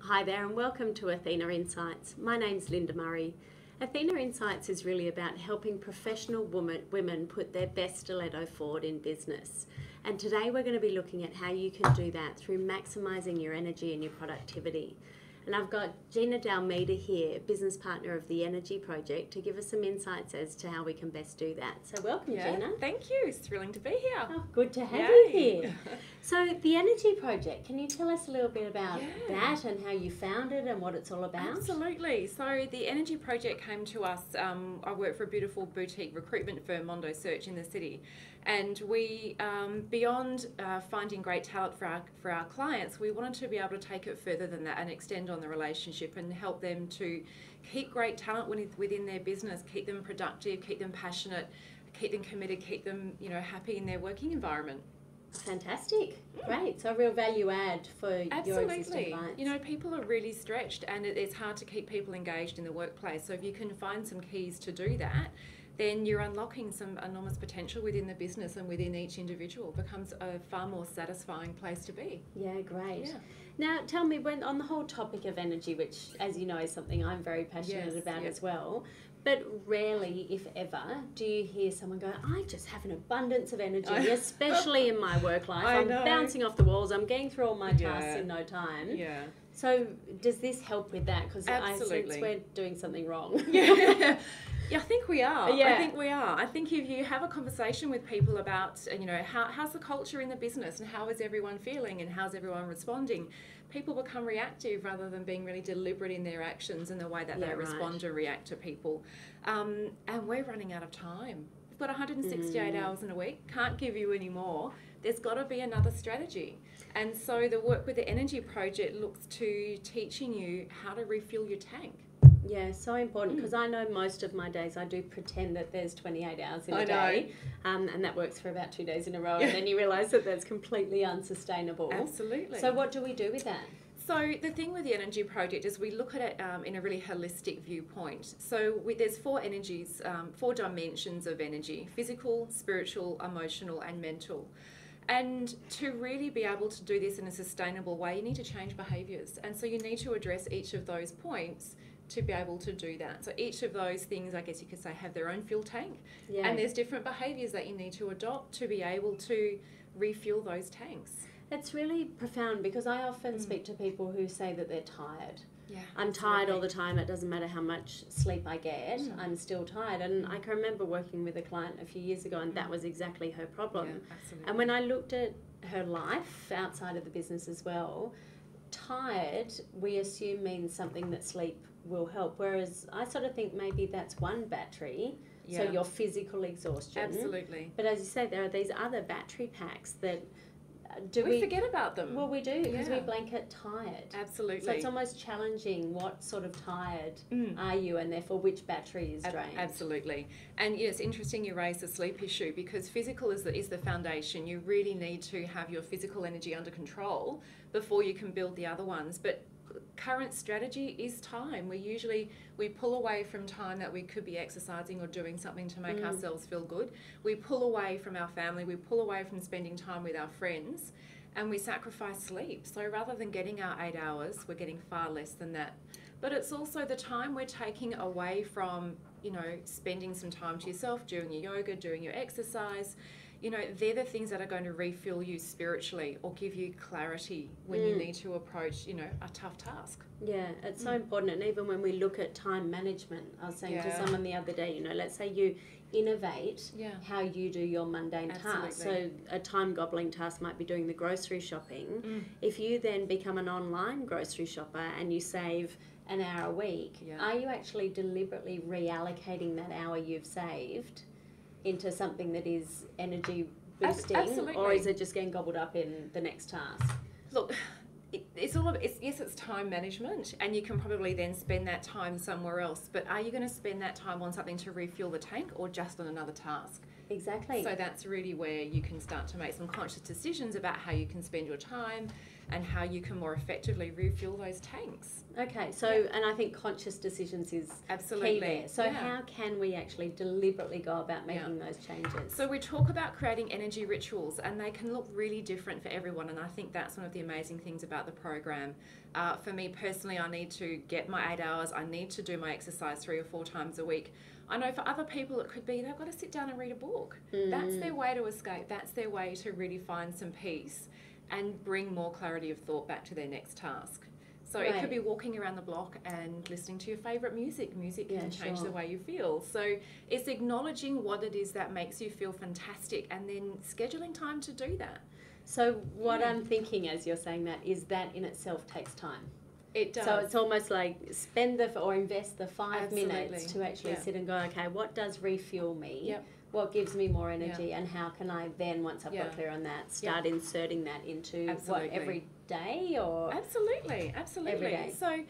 Hi there and welcome to Athena Insights. My name's Linda Murray. Athena Insights is really about helping professional women put their best stiletto forward in business. And today we're going to be looking at how you can do that through maximising your energy and your productivity. And I've got Gina here, business partner of the Energy Project, to give us some insights as to how we can best do that. So welcome, Gina. Thank you. It's thrilling to be here. Oh, good to have you here. So the Energy Project, can you tell us a little bit about that and how you found it and what it's all about? Absolutely. So the Energy Project came to us. I work for a beautiful boutique recruitment firm, Mondo Search, in the city. And we, beyond finding great talent for our clients, we wanted to be able to take it further than that and extend on the relationship and help them to keep great talent within their business, keep them productive, keep them passionate, keep them committed, keep them happy in their working environment. Fantastic. Great. So a real value add for your existing clients. People are really stretched and it's hard to keep people engaged in the workplace. So if you can find some keys to do that, then you're unlocking some enormous potential within the business and within each individual. It becomes a far more satisfying place to be. Yeah, great. Yeah. Now, tell me, when on the whole topic of energy, which, as you know, is something I'm very passionate about as well, but rarely, if ever, do you hear someone go, I just have an abundance of energy, especially in my work life. I'm bouncing off the walls. I'm getting through all my tasks in no time. Yeah. So does this help with that? Because I sense we're doing something wrong. Yeah, I think we are. Yeah. I think we are. I think if you have a conversation with people about, how's the culture in the business and how is everyone feeling and how's everyone responding, people become reactive rather than being really deliberate in their actions and the way that they respond and react to people. And we're running out of time. We've got 168 hours in a week. Can't give you any more. There's got to be another strategy. And so the work with the Energy Project looks to teaching you how to refuel your tank. Yeah, so important, because I know most of my days I do pretend that there's 28 hours in a day, and that works for about 2 days in a row, and then you realise that that's completely unsustainable. Absolutely. So what do we do with that? So the thing with the Energy Project is we look at it in a really holistic viewpoint. So there's four energies, four dimensions of energy: physical, spiritual, emotional and mental. And to really be able to do this in a sustainable way, you need to change behaviours. And so you need to address each of those points to be able to do that. So each of those things, I guess you could say, have their own fuel tank. Yeah. And there's different behaviours that you need to adopt to be able to refuel those tanks. It's really profound, because I often speak to people who say that they're tired. Yeah, I'm tired all the time. It doesn't matter how much sleep I get. I'm still tired. And I can remember working with a client a few years ago, and that was exactly her problem. Yeah, absolutely. And when I looked at her life outside of the business as well, tired, we assume means something that sleep will help, whereas I sort of think maybe that's one battery, so your physical exhaustion. Absolutely. But as you say, there are these other battery packs that we forget about them. Well, we do, because we blanket tired. Absolutely. So it's almost challenging what sort of tired are you, and therefore which battery is drained. Absolutely. And it's interesting you raise the sleep issue, because physical is the foundation. You really need to have your physical energy under control before you can build the other ones. But current strategy is time. We pull away from time that we could be exercising or doing something to make ourselves feel good. We pull away from our family, we pull away from spending time with our friends, and we sacrifice sleep. So rather than getting our 8 hours, we're getting far less than that. But it's also the time we're taking away from, spending some time to yourself, doing your yoga, doing your exercise. They're the things that are going to refuel you spiritually or give you clarity when you need to approach, a tough task. Yeah, it's so important. And even when we look at time management, I was saying to someone the other day, let's say you innovate how you do your mundane tasks. So a time gobbling task might be doing the grocery shopping. If you then become an online grocery shopper and you save an hour a week, are you actually deliberately reallocating that hour you've saved into something that is energy boosting, or is it just getting gobbled up in the next task? Look, it's time management, and you can probably then spend that time somewhere else, but are you going to spend that time on something to refuel the tank or just on another task? Exactly. So that's really where you can start to make some conscious decisions about how you can spend your time and how you can more effectively refuel those tanks. Okay, so, and I think conscious decisions is absolutely key there. So how can we actually deliberately go about making those changes? So we talk about creating energy rituals, and they can look really different for everyone, and I think that's one of the amazing things about the program. For me personally, I need to get my 8 hours, I need to do my exercise 3 or 4 times a week. I know for other people it could be they've got to sit down and read a book. That's their way to escape, that's their way to really find some peace and bring more clarity of thought back to their next task. So it could be walking around the block and listening to your favourite music. Music can change the way you feel. So it's acknowledging what it is that makes you feel fantastic and then scheduling time to do that. So what I'm thinking as you're saying that is that in itself takes time. It does. So it's almost like invest the 5 minutes to actually sit and go, okay, what does refuel me? Yep. What gives me more energy, and how can I then, once I've got clear on that, start inserting that into what, every day or? Absolutely. Every day. So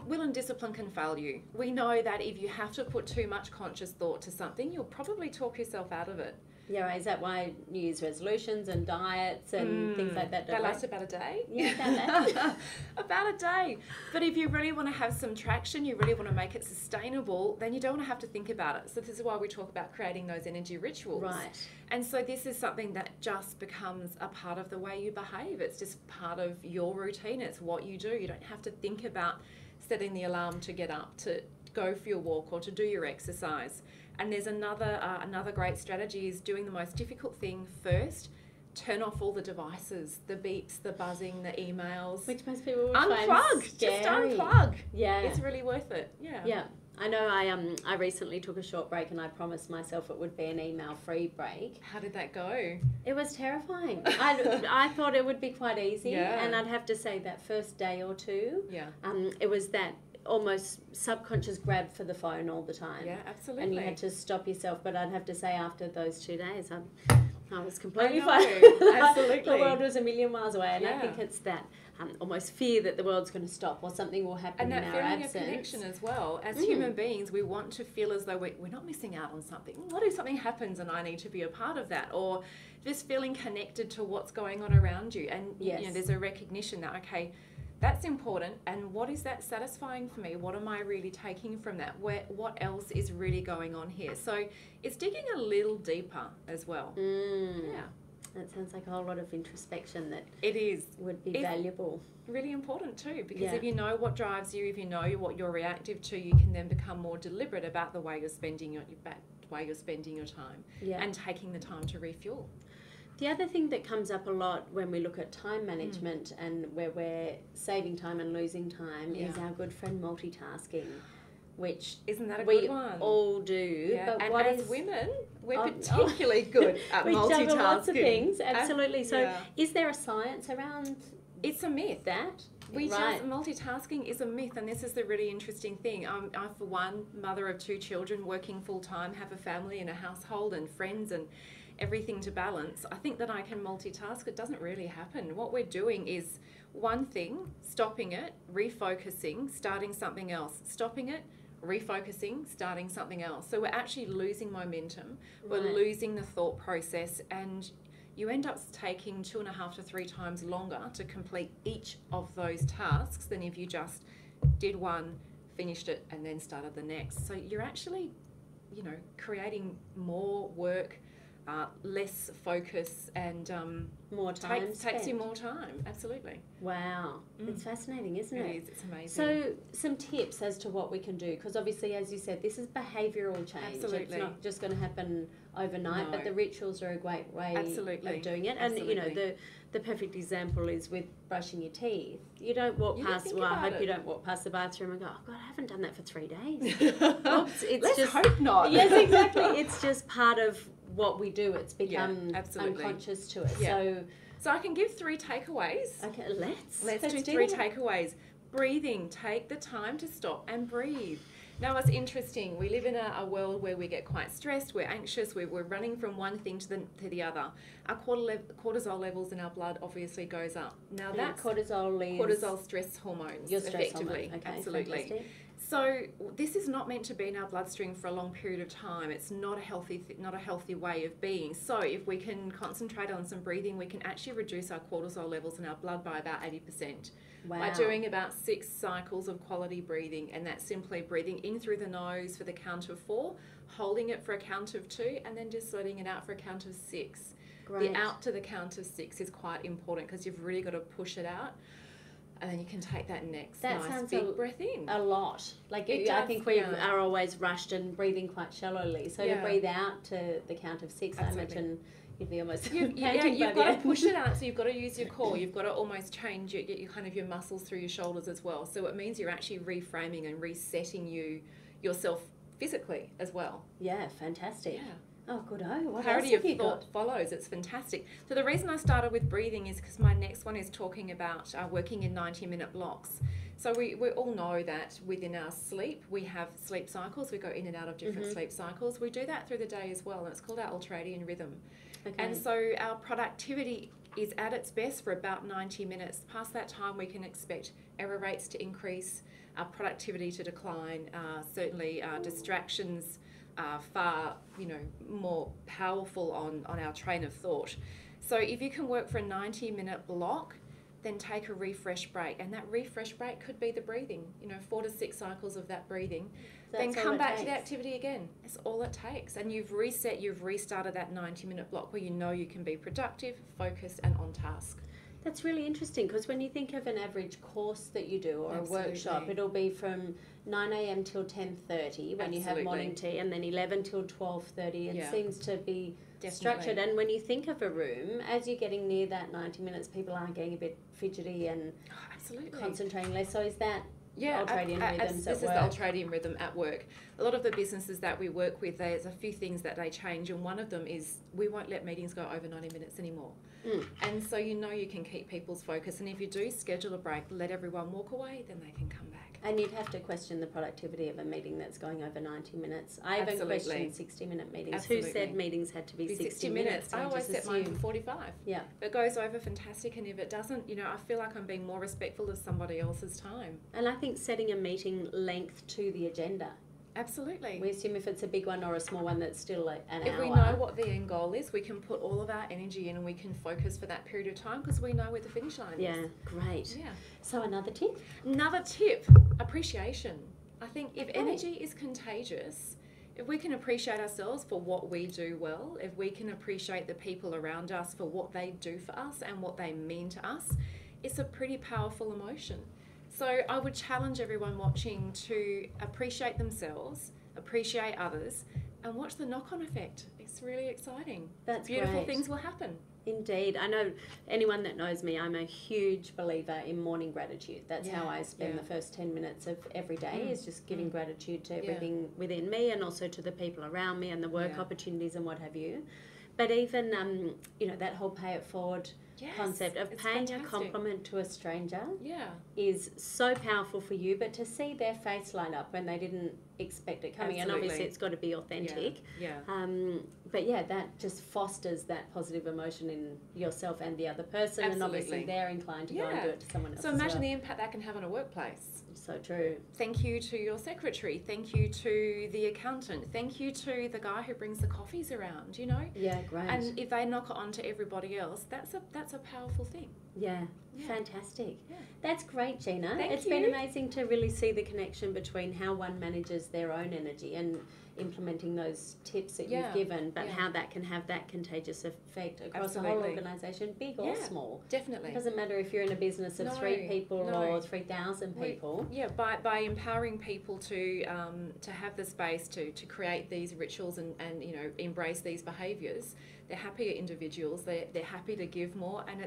will and discipline can fail you. We know that if you have to put too much conscious thought to something, you'll probably talk yourself out of it. Yeah, is that why New Year's resolutions and diets and things like that? They last about a day. Yeah, about that. About a day. But if you really want to have some traction, you really want to make it sustainable, then you don't want to have to think about it. So this is why we talk about creating those energy rituals. Right. And so this is something that just becomes a part of the way you behave. It's just part of your routine. It's what you do. You don't have to think about setting the alarm to get up, to go for your walk or to do your exercise. And there's another great strategy is doing the most difficult thing first. Turn off all the devices, the beeps, the buzzing, the emails. Which most people would unplug. find scary. Just unplug. Yeah. It's really worth it. Yeah. Yeah. I know I recently took a short break and I promised myself it would be an email-free break. How did that go? It was terrifying. I thought it would be quite easy, and I'd have to say that first day or two, it was that almost subconscious grab for the phone all the time. Yeah, absolutely. And you had to stop yourself, but I'd have to say after those 2 days, I was completely fine. Absolutely. The world was a million miles away, and I think it's that almost fear that the world's going to stop or something will happen in our absence. And that feeling of connection as well. As human beings, we want to feel as though we're not missing out on something. What if something happens and I need to be a part of that? Or just feeling connected to what's going on around you. And you know, there's a recognition that, okay, that's important, and what is that satisfying for me? What am I really taking from that? What else is really going on here? So it's digging a little deeper as well. Yeah. That sounds like a whole lot of introspection that would be valuable. Really important too, because if you know what drives you, if you know what you're reactive to, you can then become more deliberate about the way you're spending your time and taking the time to refuel. The other thing that comes up a lot when we look at time management and where we're saving time and losing time is our good friend multitasking, which isn't that a good one? We all do. Yeah. But and as women, we're particularly good at multitasking. We juggle lots of things, absolutely. So is there a science around It's a myth. That? Multitasking is a myth, and this is the really interesting thing. I, for one, mother of 2 children, working full-time, have a family and a household and friends and everything to balance. I think that I can multitask. It doesn't really happen. What we're doing is one thing, stopping it, refocusing, starting something else, stopping it, refocusing, starting something else. So we're actually losing momentum. We're losing the thought process, and you end up taking 2.5 to 3 times longer to complete each of those tasks than if you just did one, finished it, and then started the next. So you're actually, creating more work, less focus, and more time takes you more time. Absolutely. Wow. It's fascinating, isn't it? It is. It's amazing. So some tips as to what we can do, because obviously, as you said, this is behavioural change. Absolutely. It's not just going to happen overnight, but the rituals are a great way of doing it. Absolutely. And the perfect example is with brushing your teeth. You don't walk past, I hope you don't walk past the bathroom and go, oh God, I haven't done that for 3 days. Oops, Let's hope not. Yes, exactly. It's just part of what we do. It's become unconscious to us. Yeah. So I can give 3 takeaways. Okay, let's do 3 takeaways. Breathing. Take the time to stop and breathe. Now, what's interesting, we live in a world where we get quite stressed, we're anxious, we're running from one thing to the other. Our cortisol levels in our blood obviously goes up. Now that's cortisol stress hormones. Your stress effectively. hormone. Okay, absolutely. fantastic. So this is not meant to be in our bloodstream for a long period of time. It's not a healthy way of being. So if we can concentrate on some breathing, we can actually reduce our cortisol levels in our blood by about 80%. Wow. By doing about 6 cycles of quality breathing, and that's simply breathing in through the nose for the count of 4, holding it for a count of 2, and then just letting it out for a count of 6. Great. The out to the count of 6 is quite important because you've really got to push it out. And then you can take that next nice big breath in. A lot. Like I think we are always rushed and breathing quite shallowly. So to breathe out to the count of 6, Absolutely. I imagine you'd be almost you've got to push it out. So you've got to use your core. You've got to almost change your kind of your muscles through your shoulders as well. So it means you're actually reframing and resetting yourself physically as well. Yeah, fantastic. Yeah. Oh, good. Oh, what clarity else have of thought follows. It's fantastic. So the reason I started with breathing is because my next one is talking about working in 90-minute blocks. So we all know that within our sleep, we have sleep cycles. We go in and out of different sleep cycles. We do that through the day as well, and it's called our ultradian rhythm. Okay. And so our productivity is at its best for about 90 minutes. Past that time, we can expect error rates to increase, our productivity to decline, certainly distractions far more powerful on our train of thought. So if you can work for a 90-minute block, then take a refresh break, and that refresh break could be the breathing, 4 to 6 cycles of that breathing. Then come back to the activity again. That's all it takes, and you've restarted that 90-minute block where you can be productive, focused and on task. That's really interesting, because when you think of an average course that you do or Absolutely. A workshop, it'll be from 9 a.m. till 10:30 when you have morning tea, and then 11 till 12:30. It seems to be structured. And when you think of a room, as you're getting near that 90 minutes, people are getting a bit fidgety and concentrating less. So is that ultradian rhythms at work? This is the ultradian rhythm at work. A lot of the businesses that we work with, there's a few things that they change, and one of them is we won't let meetings go over 90 minutes anymore. And so you can keep people's focus, and if you do schedule a break, let everyone walk away, then they can come back. And you'd have to question the productivity of a meeting that's going over 90 minutes. I even questioned 60-minute meetings. Absolutely. Who said meetings had to be 60 minutes? I always set mine for 45. Yeah. If it goes over, fantastic, and if it doesn't, I feel like I'm being more respectful of somebody else's time. And I think setting a meeting length to the agenda. Absolutely. We assume if it's a big one or a small one, that's still an hour. If we know what the end goal is, we can put all of our energy in and we can focus for that period of time because we know where the finish line is. Yeah, great. Yeah. So another tip? Another tip, appreciation. I think if energy is contagious, if we can appreciate ourselves for what we do well, if we can appreciate the people around us for what they do for us and what they mean to us, it's a pretty powerful emotion. So I would challenge everyone watching to appreciate themselves, appreciate others, and watch the knock-on effect. It's really exciting. That's beautiful great. Things will happen. Indeed. I know anyone that knows me, I'm a huge believer in morning gratitude. That's how I spend the first 10 minutes of every day is just giving gratitude to everything within me and also to the people around me and the work opportunities and what have you. But even, that whole pay it forward concept of paying a compliment to a stranger is so powerful for you, but to see their face light up when they didn't expect it coming, and obviously it's got to be authentic. But that just fosters that positive emotion in yourself and the other person, and obviously they're inclined to go and do it to someone else. So imagine the impact that can have on a workplace. So true. Thank you to your secretary. Thank you to the accountant. Thank you to the guy who brings the coffees around. Yeah, great. And if they knock it on to everybody else, that's a powerful thing. Yeah. Fantastic. Yeah. That's great, Gina. It's been amazing to really see the connection between how one manages their own energy and implementing those tips that you've given, but how that can have that contagious effect across the whole organisation, big or small. Definitely. It doesn't matter if you're in a business of 3 people or 3,000 people. By empowering people to have the space to create these rituals and embrace these behaviours, they're happier individuals, they're happy to give more, and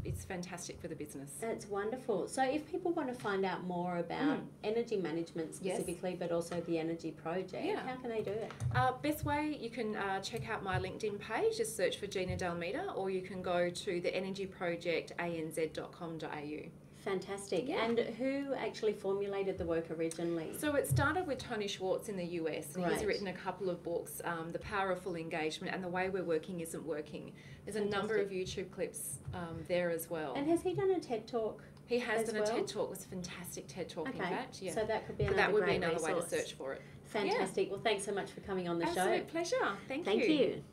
it's fantastic for the business. That's wonderful. So if people want to find out more about energy management specifically, but also the energy project, how can they do it? Best way, you can check out my LinkedIn page, just search for Gina Dalmeda, or you can go to the energyprojectanz.com.au. Fantastic. Yeah. And who actually formulated the work originally? So it started with Tony Schwartz in the US, and he's written a couple of books, The Powerful Engagement and The Way We're Working Isn't Working. There's a number of YouTube clips there as well. And has he done a TED Talk? He has done a TED Talk. It was a fantastic TED Talk, in fact. Yeah. So that could be another way to search for it. Fantastic. Well, thanks so much for coming on the show. Absolute pleasure. Thank you. Thank you.